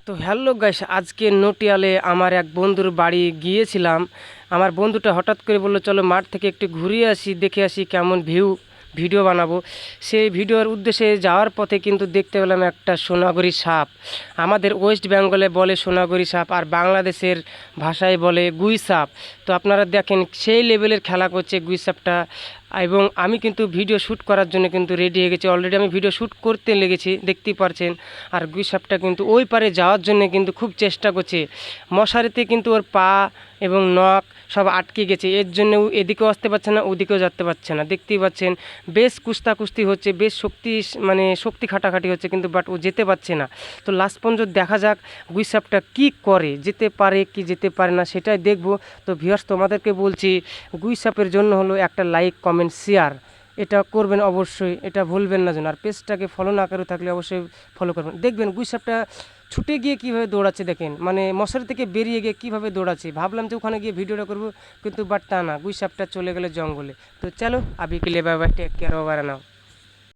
তো hello guys, আজকে নটিয়ালে আমার এক বন্ধুর বাড়ি গিয়েছিলাম। আমার বন্ধুটা হঠাৎ করে বললো চলো মাঠ থেকে একটু ঘুরে আসি, দেখে আসি কেমন ভিডিও বানাবো। সেই ভিডিওর উদ্দেশ্যে যাওয়ার পথে কিন্তু দেখতে পেলাম একটা সোনাগরি সাপ। আমাদের ওয়েস্ট বেঙ্গলে বলে সোনাগরি সাপ, আর বাংলাদেশের ভাষায় বলে গুই সাপ। তো আপনারা দেখেন সেই লেভেলের খেলা করছে গুই সাপটা। এবং আমি কিন্তু ভিডিও শ্যুট করার জন্য কিন্তু রেডি হয়ে গেছি, অলরেডি আমি ভিডিও শ্যুট করতে লেগেছি, দেখতেই পারছেন। আর গুই সাপটা কিন্তু ওই পারে যাওয়ার জন্য কিন্তু খুব চেষ্টা করছে। মশারিতে কিন্তু ওর পা এবং নখ সব আটকে গেছে, এর জন্য ও এদিকেও আসতে পারছে না, ওদিকেও যেতে পারছে না। দেখতেই পাচ্ছেন বেশ কুস্তাকুস্তি হচ্ছে, বেশ শক্তি খাটাখাটি হচ্ছে, কিন্তু বাট ও যেতে পারছে না। তো লাস্ট পর্যন্ত দেখা যাক গুই সাপটা কী করে, যেতে পারে কি যেতে পারে না সেটাই দেখব। তো ভিউয়ার্স, তোমাদেরকে বলছি গুই সাপের জন্য হলো একটা লাইক কমেন্ট শেয়ার এটা করবেন অবশ্যই, এটা ভুলবেন না যেন। আর পেজটাকে ফলো না করে থাকলে অবশ্যই ফলো করবেন। দেখবেন গুই সাপটা ছুটে গিয়ে কীভাবে দৌড়াচ্ছে, দেখেন মানে মশারি থেকে বেরিয়ে গিয়ে কীভাবে দৌড়াচ্ছে। ভাবলাম যে ওখানে গিয়ে ভিডিওটা করবো, কিন্তু বাট তা না, গুই সাপটা চলে গেলে জঙ্গলে। তো চলো আবি के लिए bye bye, take care, over now.